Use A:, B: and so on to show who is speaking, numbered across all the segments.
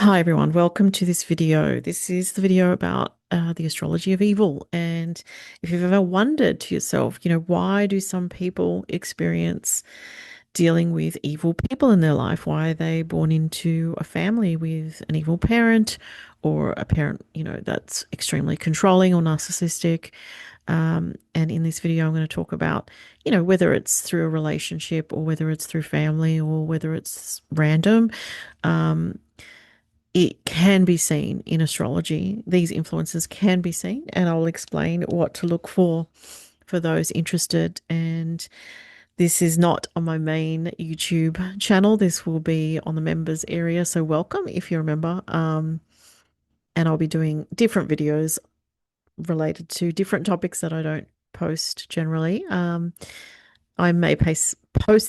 A: Hi everyone, welcome to this video. This is the video about the astrology of evil. And if you've ever wondered to yourself, why do some people experience dealing with evil people in their life? Why are they born into a family with an evil parent or a parent, that's extremely controlling or narcissistic? And in this video, I'm going to talk about, whether it's through a relationship or whether it's through family or whether it's random. Um, it can be seen in astrology. These influences can be seen, and I'll explain what to look for those interested. And this is not on my main YouTube channel. This will be on the members area. So welcome if you're a member. And I'll be doing different videos related to different topics that I don't post generally. I may post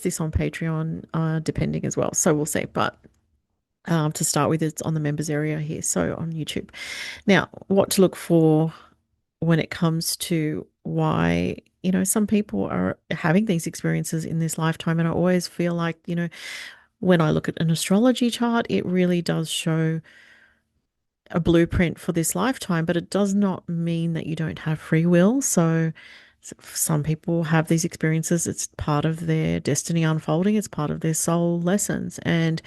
A: this on Patreon, depending as well. So we'll see. But to start with, it's on the members area here, so on YouTube. Now, what to look for when it comes to why, some people are having these experiences in this lifetime. And I always feel like, when I look at an astrology chart, it really does show a blueprint for this lifetime, but it does not mean that you don't have free will. So some people have these experiences. It's part of their destiny unfolding. It's part of their soul lessons. And,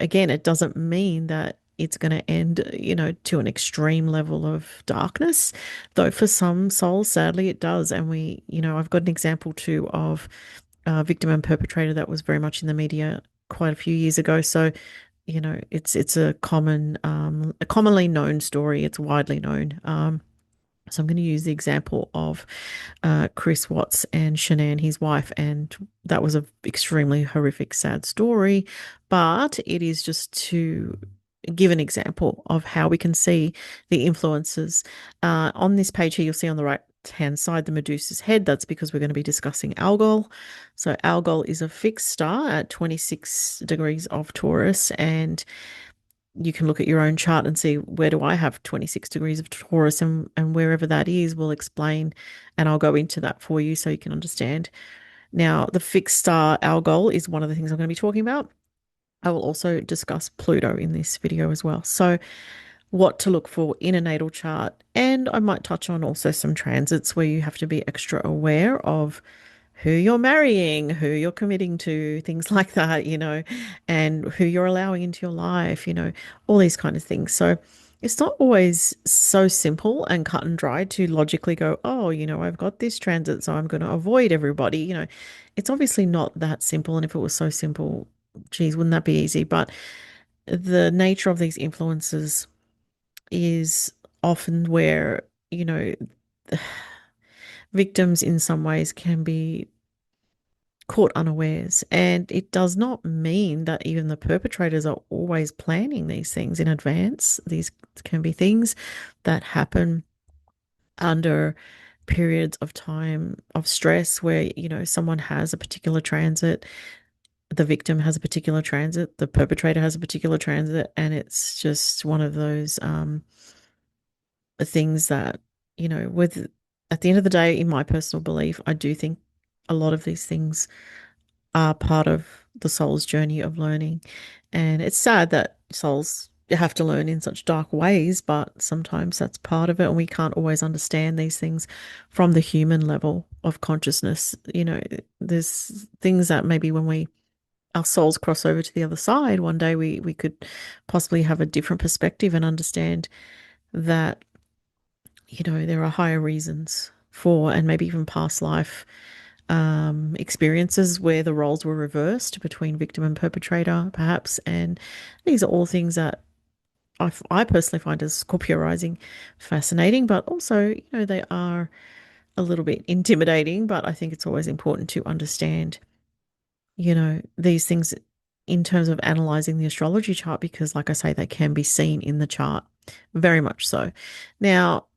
A: again, it doesn't mean that it's going to end, to an extreme level of darkness, though for some souls, sadly, it does. And I've got an example too of a victim and perpetrator that was very much in the media quite a few years ago. So, it's a commonly known story. It's widely known. So I'm going to use the example of Chris Watts and Shanann, his wife, and that was an extremely horrific, sad story. But it is just to give an example of how we can see the influences. On this page here, you'll see on the right-hand side the Medusa's head. That's because we're going to be discussing Algol. So Algol is a fixed star at 26 degrees of Taurus, and you can look at your own chart and see, where do I have 26 degrees of Taurus, and wherever that is, we'll explain, and I'll go into that for you so you can understand. Now, the fixed star Algol is one of the things I'm going to be talking about. I will also discuss Pluto in this video as well. So, what to look for in a natal chart, and I might touch on also some transits where you have to be extra aware of who you're marrying, who you're committing to, things like that, and who you're allowing into your life, all these kind of things. So it's not always so simple and cut and dry to logically go, oh, I've got this transit, so I'm going to avoid everybody. It's obviously not that simple. And if it was so simple, geez, wouldn't that be easy? But the nature of these influences is often where, victims in some ways can be caught unawares. And it does not mean that even the perpetrators are always planning these things in advance. These can be things that happen under periods of time of stress where, someone has a particular transit, the victim has a particular transit, the perpetrator has a particular transit, and it's just one of those things that, with at the end of the day, in my personal belief, I do think a lot of these things are part of the soul's journey of learning. And it's sad that souls have to learn in such dark ways, but sometimes that's part of it. And we can't always understand these things from the human level of consciousness. There's things that maybe when our souls cross over to the other side, one day we could possibly have a different perspective and understand that, there are higher reasons for, and maybe even past life experiences where the roles were reversed between victim and perpetrator, perhaps. And these are all things that I personally find as Scorpio rising fascinating, but also, they are a little bit intimidating. But I think it's always important to understand, these things in terms of analyzing the astrology chart, because, like I say, they can be seen in the chart, very much so. Now,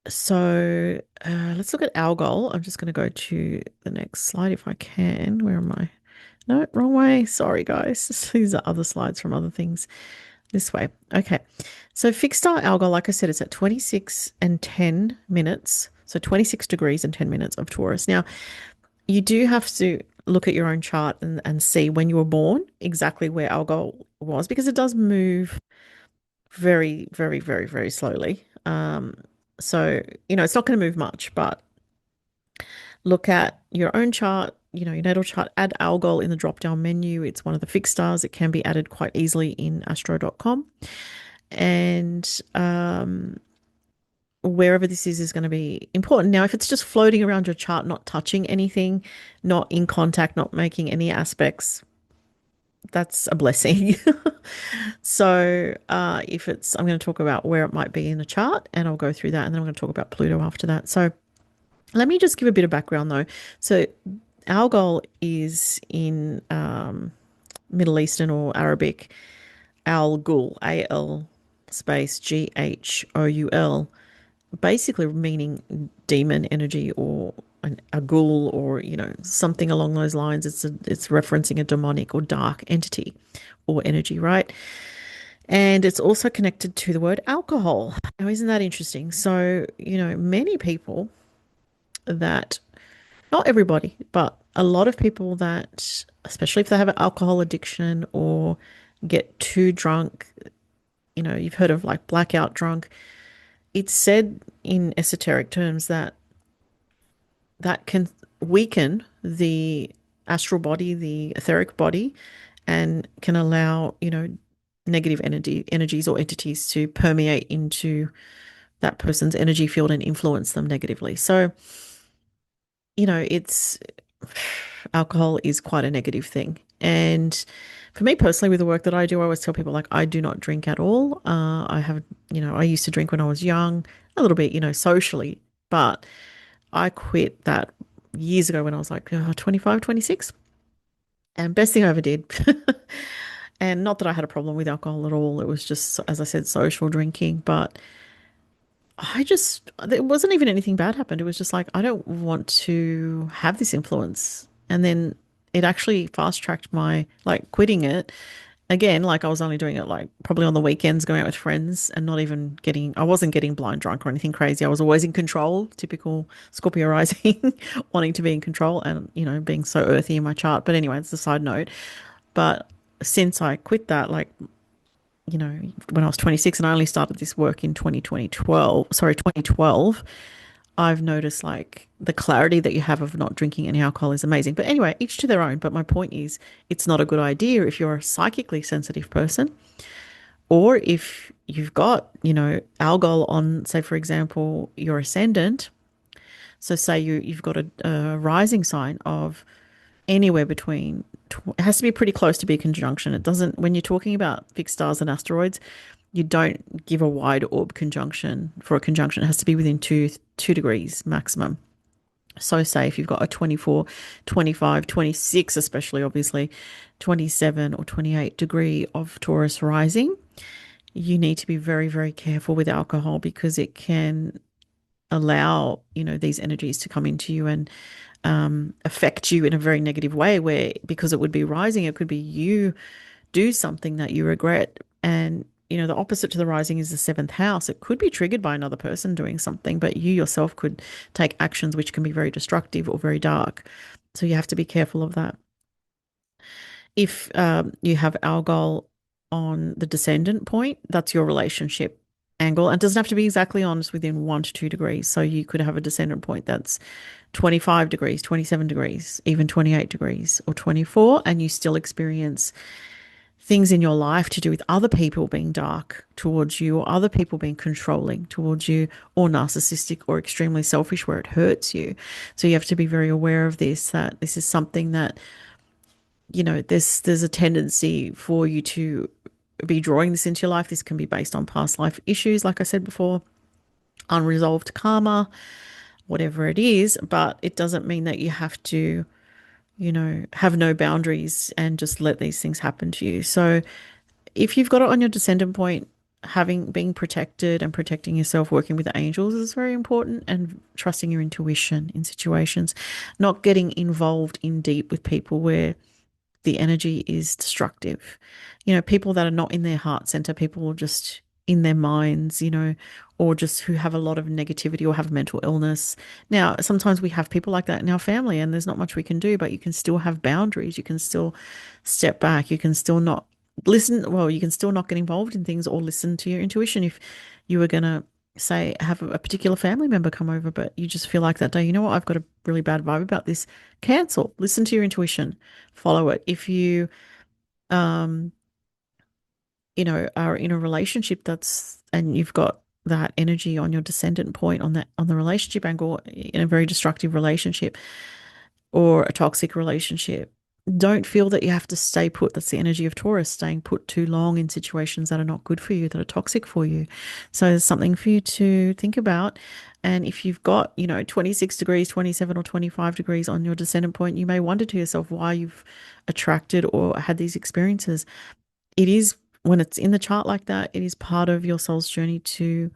A: let's look at Algol. I'm just going to go to the next slide if I can. Where am I? No, wrong way. Sorry, guys. These are other slides from other things. This way. Okay. So fixed star Algol, like I said, it's at 26 and 10 minutes. So 26 degrees and 10 minutes of Taurus. Now, you do have to look at your own chart and see when you were born exactly where Algol was, because it does move very, very, very, very slowly. So, it's not going to move much, but look at your own chart, your natal chart, add Algol in the drop down menu. It's one of the fixed stars. It can be added quite easily in astro.com. And wherever this is going to be important. Now, if it's just floating around your chart, not touching anything, not in contact, not making any aspects, that's a blessing. So, if it's, I'm going to talk about where it might be in the chart, and I'll go through that, and then I'm going to talk about Pluto after that. So, let me just give a bit of background though. So, Algol is in Middle Eastern or Arabic, Algol, A-L space Ghoul, basically meaning demon energy or a ghoul, or something along those lines. It's referencing a demonic or dark entity or energy, right? And it's also connected to the word alcohol. Now, isn't that interesting? So, many people that, not everybody, but a lot of people that, especially if they have an alcohol addiction or get too drunk, you've heard of like blackout drunk. It's said in esoteric terms that can weaken the astral body, the etheric body, and can allow, negative energies or entities to permeate into that person's energy field and influence them negatively. So, it's alcohol is quite a negative thing. And for me personally, with the work that I do, I always tell people, like, I do not drink at all. I have, I used to drink when I was young, a little bit, socially, but I quit that years ago when I was like 25, 26. And best thing I ever did. And not that I had a problem with alcohol at all. It was just, as I said, social drinking. But there wasn't even anything bad happened. It was just like, I don't want to have this influence. And then it actually fast tracked my like quitting it. Again, like I was only doing it like probably on the weekends, going out with friends, and not even I wasn't getting blind drunk or anything crazy. I was always in control, typical Scorpio rising, wanting to be in control and, being so earthy in my chart. But anyway, it's a side note. But since I quit that, like, when I was 26, and I only started this work in 2012, I've noticed like the clarity that you have of not drinking any alcohol is amazing. But anyway, each to their own. But my point is, it's not a good idea if you're a psychically sensitive person, or if you've got, alcohol on, say, for example, your ascendant. So say you've got a rising sign of anywhere between, it has to be pretty close to be a conjunction. It doesn't, when you're talking about fixed stars and asteroids, you don't give a wide orb conjunction for a conjunction. It has to be within 2 degrees maximum. So say if you've got a 24, 25, 26, especially obviously 27 or 28 degree of Taurus rising, you need to be very, very careful with alcohol, because it can allow, these energies to come into you and affect you in a very negative way, where because it would be rising, it could be you do something that you regret. And the opposite to the rising is the seventh house. It could be triggered by another person doing something, but you yourself could take actions which can be very destructive or very dark. So you have to be careful of that. If you have Algol on the descendant point, that's your relationship angle. And it doesn't have to be exactly on, it's within 1 to 2 degrees. So you could have a descendant point that's 25 degrees, 27 degrees, even 28 degrees or 24, and you still experience things in your life to do with other people being dark towards you, or other people being controlling towards you, or narcissistic or extremely selfish where it hurts you. So you have to be very aware of this, that this is something that, there's a tendency for you to be drawing this into your life. This can be based on past life issues, like I said before, unresolved karma, whatever it is, but it doesn't mean that you have to, have no boundaries and just let these things happen to you. So if you've got it on your descendant point, being protected and protecting yourself, working with the angels is very important, and trusting your intuition in situations, not getting involved in deep with people where the energy is destructive. People that are not in their heart center, people will just in their minds, or just who have a lot of negativity or have mental illness. Now, sometimes we have people like that in our family and there's not much we can do, but you can still have boundaries. You can still step back. You can still not listen. Well, you can still not get involved in things or listen to your intuition. If you were going to say, have a particular family member come over, but you just feel like that day, you know what, I've got a really bad vibe about this, cancel. Listen to your intuition, follow it. If you, um, are in a relationship and you've got that energy on your descendant point on the relationship angle in a very destructive relationship or a toxic relationship, don't feel that you have to stay put. That's the energy of Taurus, staying put too long in situations that are not good for you, that are toxic for you. So there's something for you to think about. And if you've got, 26 degrees, 27 or 25 degrees on your descendant point, you may wonder to yourself why you've attracted or had these experiences. It is, when it's in the chart like that, it is part of your soul's journey to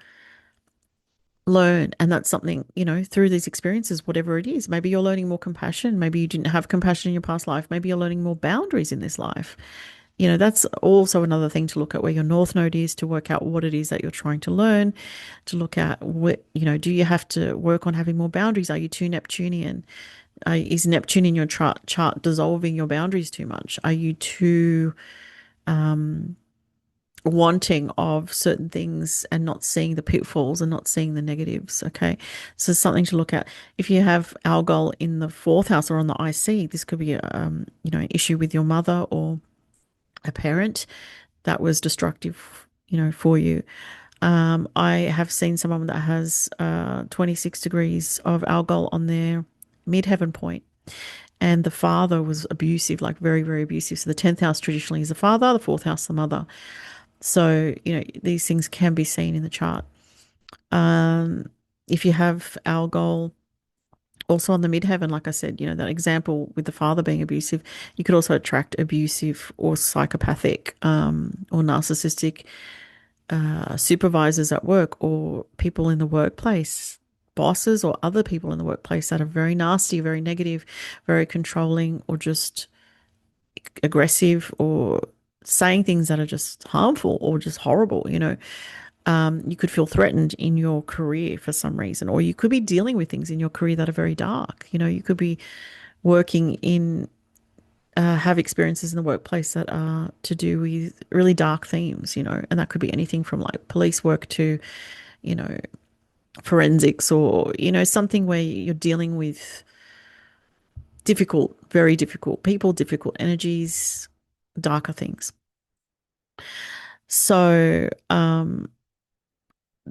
A: learn. And that's something, through these experiences, whatever it is. Maybe you're learning more compassion. Maybe you didn't have compassion in your past life. Maybe you're learning more boundaries in this life. That's also another thing to look at, where your north node is, to work out what it is that you're trying to learn, to look at what, do you have to work on having more boundaries? Are you too Neptunian? Is Neptune in your chart dissolving your boundaries too much? Are you too wanting of certain things and not seeing the pitfalls and not seeing the negatives? Okay, so something to look at. If you have Algol in the fourth house or on the IC, this could be an issue with your mother or a parent that was destructive, for you. I have seen someone that has 26 degrees of Algol on their midheaven point, and the father was abusive, like very, very abusive. So the 10th house traditionally is the father, the fourth house, the mother. So, these things can be seen in the chart. If you have Algol also on the midheaven, like I said, that example with the father being abusive, you could also attract abusive or psychopathic or narcissistic supervisors at work, or people in the workplace, bosses or other people in the workplace that are very nasty, very negative, very controlling, or just aggressive, or saying things that are just harmful or just horrible. You could feel threatened in your career for some reason, or you could be dealing with things in your career that are very dark. You could be working in, have experiences in the workplace that are to do with really dark themes, and that could be anything from like police work to, you know, forensics, or, something where you're dealing with difficult, very difficult people, difficult energies, darker things. So,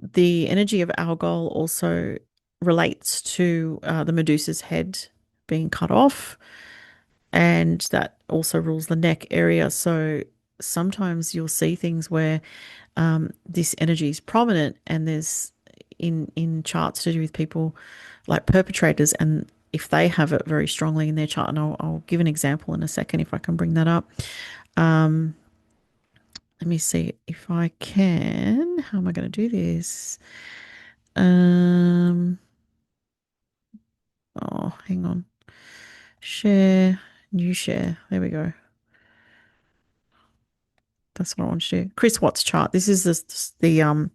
A: the energy of Algol also relates to the Medusa's head being cut off, and that also rules the neck area. So sometimes you'll see things where this energy is prominent, and there's in charts to do with people like perpetrators, and if they have it very strongly in their chart, and I'll give an example in a second if I can bring that up. Let me see if I can. How am I going to do this? Oh, hang on. Share, new share. There we go. That's what I want to do. Chris Watts chart. This is the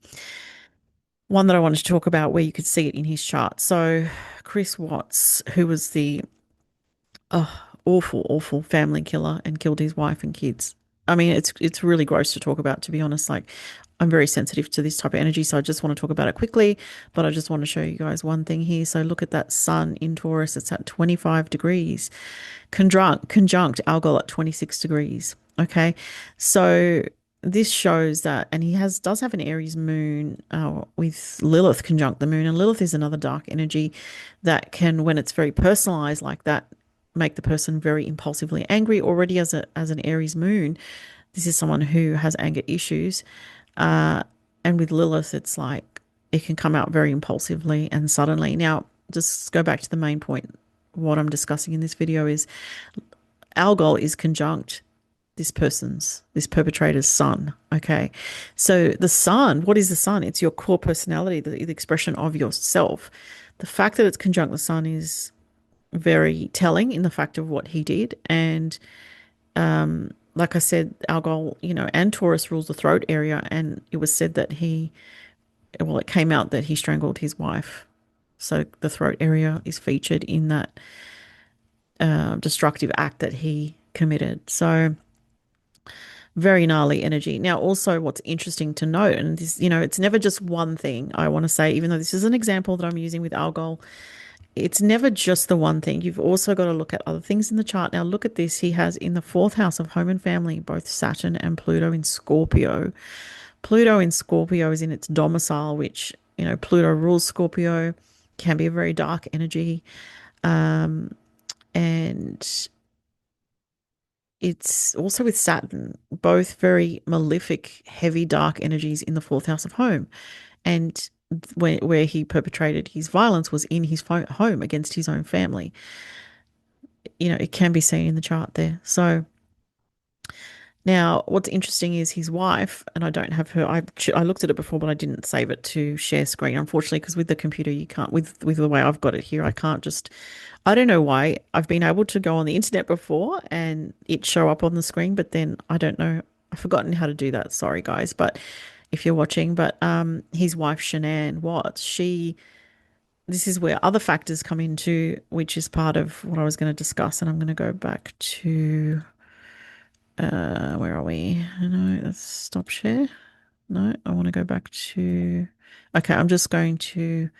A: one that I wanted to talk about, where you could see it in his chart. So Chris Watts, who was the awful, awful family killer and killed his wife and kids. I mean, it's really gross to talk about, to be honest. Like, I'm very sensitive to this type of energy, so I just want to talk about it quickly. But I just want to show you guys one thing here. So look at that sun in Taurus. It's at 25 degrees, conjunct Algol at 26 degrees. Okay, so this shows that, and he does have an Aries moon with Lilith conjunct the moon, and Lilith is another dark energy that can, when it's very personalized like that, make the person very impulsively angry. Already as an Aries moon, this is someone who has anger issues, and with Lilith, it's like it can come out very impulsively and suddenly. Now, just go back to the main point. What I'm discussing in this video is Algol is conjunct this perpetrator's sun. Okay, so the sun, what is the sun? It's your core personality, the expression of yourself. The fact that it's conjunct the sun is very telling in the fact of what he did, and like I said, Algol, and Taurus rules the throat area, and it was said that it came out that he strangled his wife. So the throat area is featured in that destructive act that he committed. So very gnarly energy. Now, also, what's interesting to note, and this, it's never just one thing. I want to say, even though this is an example that I'm using with Algol, it's never just the one thing. You've also got to look at other things in the chart. Now, look at this. He has in the fourth house of home and family both Saturn and Pluto in Scorpio. Pluto in Scorpio is in its domicile, which, Pluto rules Scorpio, can be a very dark energy. And it's also with Saturn, both very malefic, heavy, dark energies in the fourth house of home. And where he perpetrated his violence was in his home against his own family. It can be seen in the chart there. So now, what's interesting is his wife, and I don't have her. I looked at it before, but I didn't save it to share screen, unfortunately, because with the computer you can't. With the way I've got it here, I can't just. I don't know why. I've been able to go on the internet before and it show up on the screen, but then I don't know. I've forgotten how to do that. Sorry, guys, but if you're watching, but his wife Shanann Watts, she. This is where other factors come into, which is part of what I was going to discuss, and I'm going to go back to. Where are we? No, let's stop share. No, I want to go back to. Okay, I'm just going to.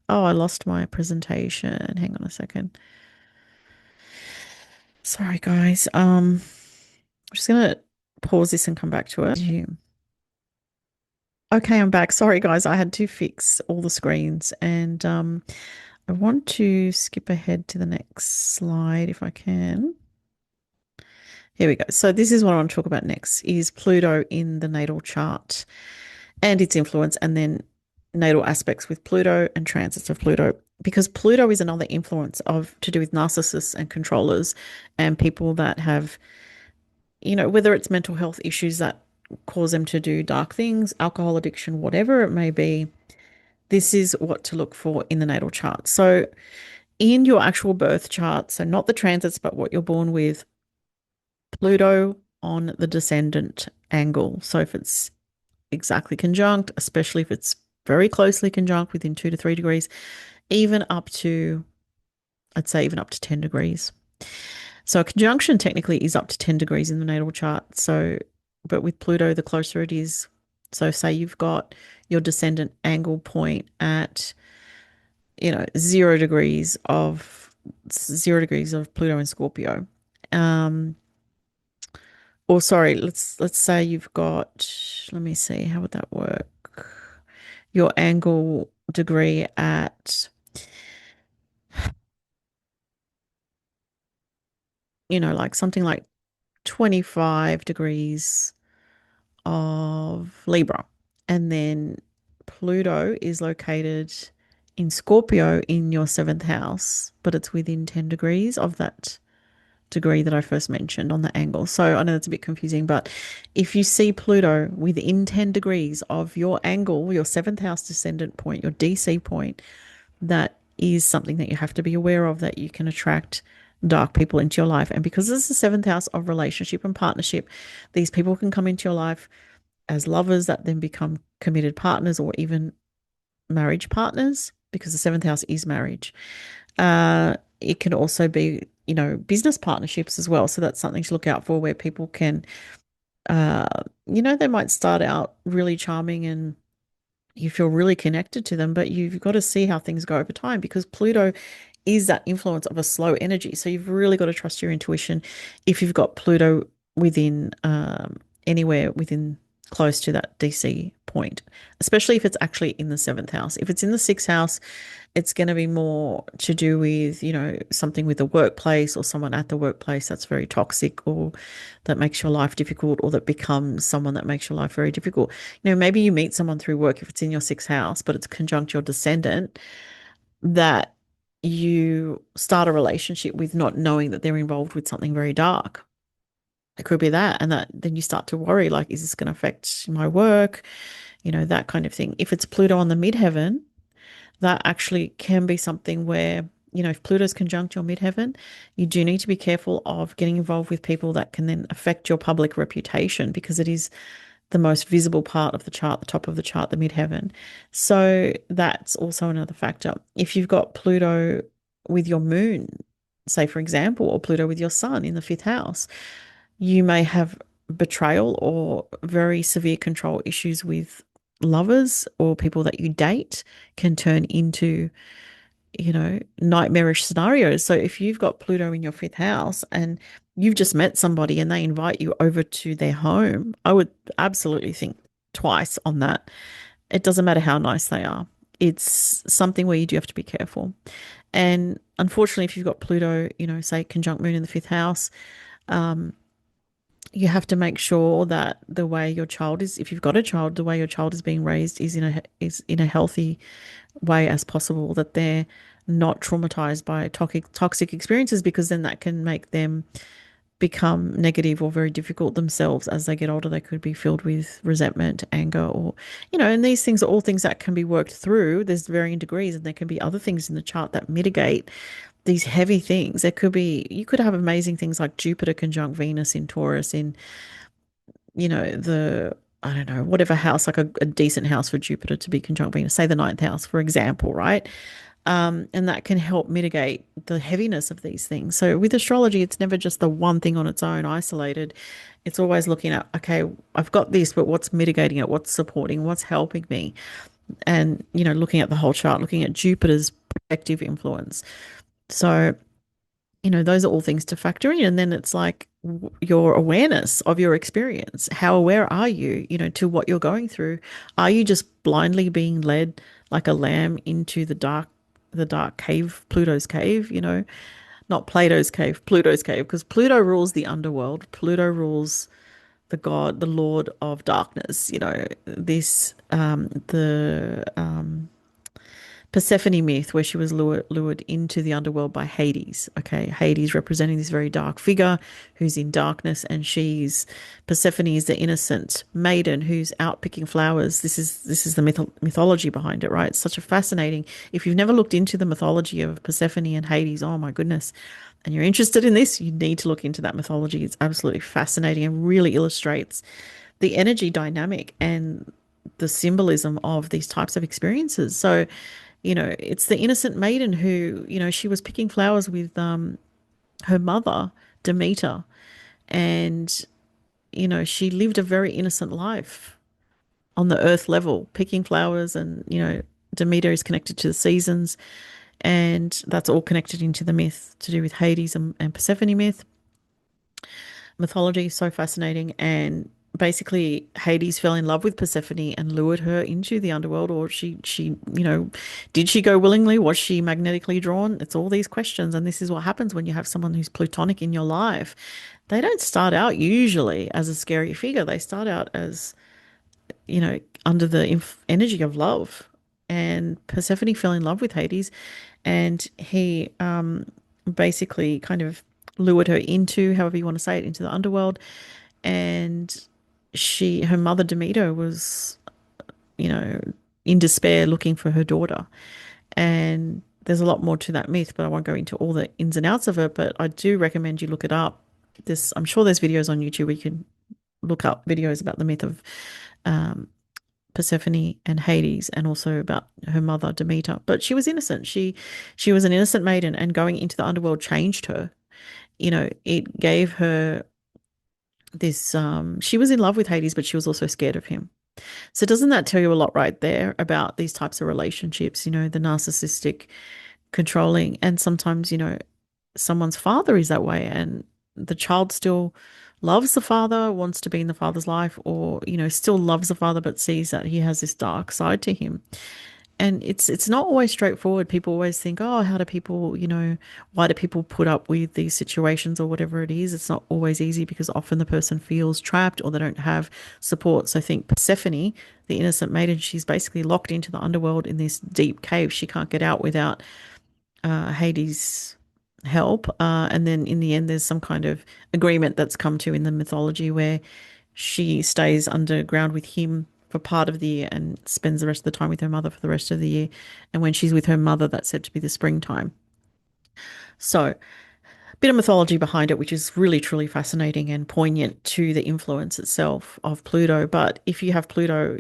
A: Oh, I lost my presentation. Hang on a second. Sorry, guys. I'm just gonna pause this and come back to it. Okay, I'm back. Sorry, guys. I had to fix all the screens, and I want to skip ahead to the next slide if I can. Here we go. So this is what I want to talk about next is Pluto in the natal chart and its influence, and then natal aspects with Pluto and transits of Pluto. Because Pluto is another influence of to do with narcissists and controllers and people that have, whether it's mental health issues that cause them to do dark things, alcohol addiction, whatever it may be. This is what to look for in the natal chart. So in your actual birth chart, so not the transits, but what you're born with, Pluto on the descendant angle. So if it's exactly conjunct, especially if it's very closely conjunct within 2 to 3 degrees, even up to, I'd say even up to 10 degrees. So a conjunction technically is up to 10 degrees in the natal chart. So, but with Pluto, the closer it is. So say you've got your descendant angle point at, 0 degrees of Pluto in Scorpio. Or sorry, let's say you've got, let me see, how would that work? Your angle degree at, like something like 25 degrees of Libra. And then Pluto is located in Scorpio in your seventh house, but it's within 10 degrees of that degree that I first mentioned on the angle. So I know that's a bit confusing, but if you see Pluto within 10 degrees of your angle, your seventh house descendant point, your DC point, that is something that you have to be aware of, that you can attract dark people into your life. And because this is the seventh house of relationship and partnership, these people can come into your life as lovers that then become committed partners or even marriage partners, because the seventh house is marriage. It can also be, business partnerships as well. So that's something to look out for, where people can, they might start out really charming and you feel really connected to them, but you've got to see how things go over time, because Pluto is that influence of a slow energy. So you've really got to trust your intuition if you've got Pluto within anywhere within close to that DC point, especially if it's actually in the seventh house. If it's in the sixth house, it's going to be more to do with, something with the workplace or someone at the workplace that's very toxic or that makes your life difficult, or that becomes someone that makes your life very difficult. Maybe you meet someone through work if it's in your sixth house, but it's conjunct your descendant, that you start a relationship with not knowing that they're involved with something very dark. It could be that, and that then you start to worry, like, is this going to affect my work? That kind of thing. If it's Pluto on the midheaven, that actually can be something where if Pluto's conjunct your midheaven, you do need to be careful of getting involved with people that can then affect your public reputation because it is the most visible part of the chart, the top of the chart, the midheaven. So that's also another factor. If you've got Pluto with your moon, say for example, or Pluto with your sun in the fifth house, you may have betrayal or very severe control issues with lovers or people that you date can turn into nightmarish scenarios. So if you've got Pluto in your fifth house and you've just met somebody and they invite you over to their home, I would absolutely think twice on that. It doesn't matter how nice they are. It's something where you do have to be careful. And unfortunately, if you've got Pluto, say conjunct moon in the fifth house, um, you have to make sure that the way your child is, if you've got a child, the way your child is being raised is in a healthy way as possible, that they're not traumatized by toxic experiences, because then that can make them become negative or very difficult themselves as they get older. They could be filled with resentment, anger, or, and these things are all things that can be worked through. There's varying degrees, and there can be other things in the chart that mitigate these heavy things. You could have amazing things like Jupiter conjunct Venus in Taurus in, I don't know, whatever house, like a decent house for Jupiter to be conjunct Venus, say the ninth house, for example, right? And that can help mitigate the heaviness of these things. So with astrology, it's never just the one thing on its own, isolated. It's always looking at, okay, I've got this, but what's mitigating it? What's supporting? What's helping me? And, looking at the whole chart, looking at Jupiter's protective influence. So, those are all things to factor in. And then it's like your awareness of your experience. How aware are you, to what you're going through? Are you just blindly being led like a lamb into the dark cave, Pluto's cave, not Plato's cave, Pluto's cave, because Pluto rules the underworld. Pluto rules the Lord of darkness, the Persephone myth, where she was lured into the underworld by Hades. Okay, Hades representing this very dark figure who's in darkness, and Persephone is the innocent maiden who's out picking flowers. This is the mythology behind it, right? It's such a fascinating. If you've never looked into the mythology of Persephone and Hades, oh my goodness, and you're interested in this, you need to look into that mythology. It's absolutely fascinating and really illustrates the energy dynamic and the symbolism of these types of experiences. So, it's the innocent maiden who, she was picking flowers with her mother, Demeter, and, she lived a very innocent life on the earth level, picking flowers. And, Demeter is connected to the seasons, and that's all connected into the myth to do with Hades and Persephone mythology. So fascinating. And basically Hades fell in love with Persephone and lured her into the underworld, or did she go willingly? Was she magnetically drawn? It's all these questions. And this is what happens when you have someone who's plutonic in your life. They don't start out usually as a scary figure. They start out as, under the energy of love. And Persephone fell in love with Hades, and he basically kind of lured her into, however you want to say it, into the underworld. And her mother Demeter was, you know, in despair looking for her daughter. And there's a lot more to that myth, but I won't go into all the ins and outs of it. But I do recommend you look it up. I'm sure there's videos on YouTube where you can look up videos about the myth of Persephone and Hades, and also about her mother Demeter. But she was innocent. She was an innocent maiden, and going into the underworld changed her. It gave her this. She was in love with Hades, but she was also scared of him. So doesn't that tell you a lot right there about these types of relationships? The narcissistic, controlling, and sometimes someone's father is that way, and the child still loves the father, wants to be in the father's life, or still loves the father but sees that he has this dark side to him. And it's not always straightforward. People always think, oh, how do people, why do people put up with these situations or whatever it is? It's not always easy, because often the person feels trapped or they don't have support. So I think Persephone, the innocent maiden, she's basically locked into the underworld in this deep cave. She can't get out without Hades' help. And then in the end, there's some kind of agreement that's come to in the mythology where she stays underground with him for part of the year and spends the rest of the time with her mother for the rest of the year. And when she's with her mother, that's said to be the springtime. So, bit of mythology behind it, which is really truly fascinating and poignant to the influence itself of Pluto. But if you have Pluto,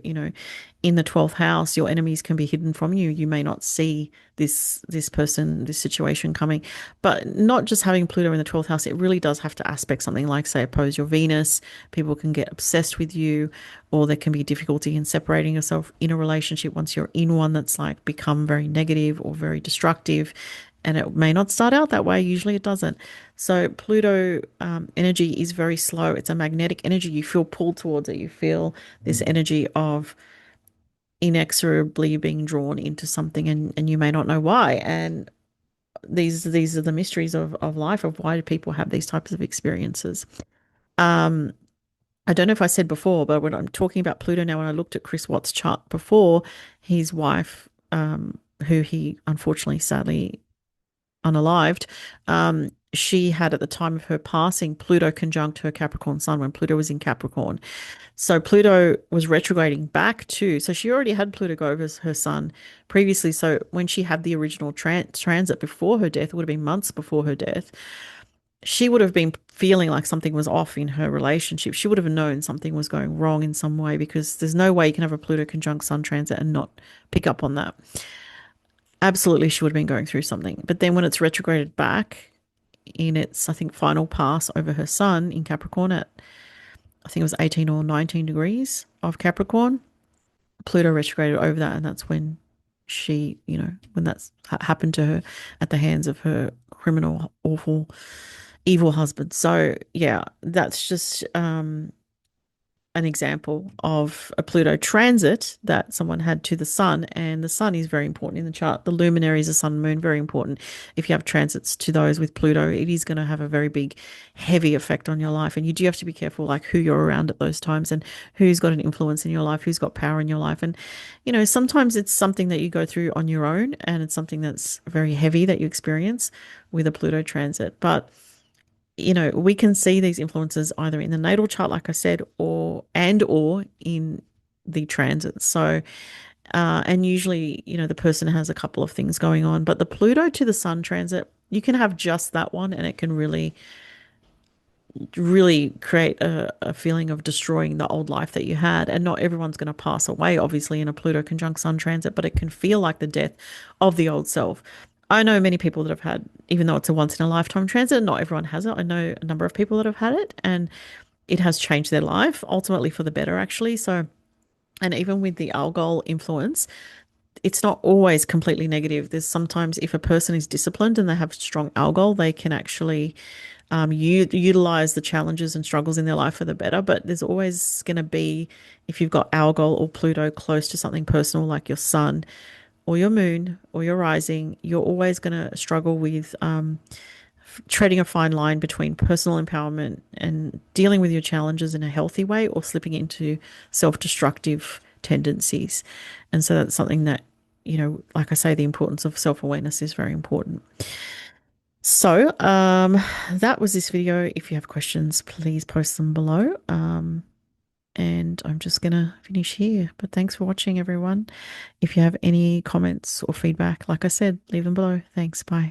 A: in the 12th house, your enemies can be hidden from you. You may not see this person, this situation coming. But not just having Pluto in the 12th house, it really does have to aspect something like, say, oppose your Venus. People can get obsessed with you, or there can be difficulty in separating yourself in a relationship once you're in one that's like become very negative or very destructive. And it may not start out that way. Usually it doesn't. So Pluto energy is very slow. It's a magnetic energy. You feel pulled towards it. You feel this energy of inexorably being drawn into something, and you may not know why. And these are the mysteries of life, of why do people have these types of experiences. Um, I don't know if I said before, but when I'm talking about Pluto now, when I looked at Chris Watts' chart before, his wife, who he unfortunately sadly unalived, she had at the time of her passing Pluto conjunct her Capricorn sun when Pluto was in Capricorn. So Pluto was retrograding back to, so she already had Pluto go over her sun previously. So when she had the original transit before her death, it would have been months before her death, she would have been feeling like something was off in her relationship. She would have known something was going wrong in some way, because there's no way you can have a Pluto conjunct sun transit and not pick up on that. Absolutely, she would have been going through something. But then when it's retrograded back in its, I think, final pass over her sun in Capricorn at, I think it was 18 or 19 degrees of Capricorn, Pluto retrograded over that. And that's when she, when that's happened to her at the hands of her criminal, awful, evil husband. So, yeah, that's just an example of a Pluto transit that someone had to the sun, and the sun is very important in the chart. The luminaries, the sun and moon, very important. If you have transits to those with Pluto, it is going to have a very big, heavy effect on your life, and you do have to be careful, like who you're around at those times and who's got an influence in your life, who's got power in your life. And sometimes it's something that you go through on your own, and it's something that's very heavy that you experience with a Pluto transit. But we can see these influences either in the natal chart, like I said, or in the transits. So, and usually, the person has a couple of things going on, but the Pluto to the Sun transit, you can have just that one, and it can really, really create a feeling of destroying the old life that you had. And not everyone's going to pass away, obviously, in a Pluto conjunct Sun transit, but it can feel like the death of the old self. I know many people that have had, even though it's a once in a lifetime transit, not everyone has it. I know a number of people that have had it, and it has changed their life, ultimately for the better, actually. So, and even with the Algol influence, it's not always completely negative. There's sometimes, if a person is disciplined and they have strong Algol, they can actually utilize the challenges and struggles in their life for the better. But there's always going to be, if you've got Algol or Pluto close to something personal like your sun or your moon or your rising, you're always going to struggle with treading a fine line between personal empowerment and dealing with your challenges in a healthy way, or slipping into self-destructive tendencies. And so that's something that, like I say, the importance of self-awareness is very important. So, that was this video. If you have questions, please post them below. And I'm just going to finish here. But thanks for watching, everyone. If you have any comments or feedback, like I said, leave them below. Thanks. Bye.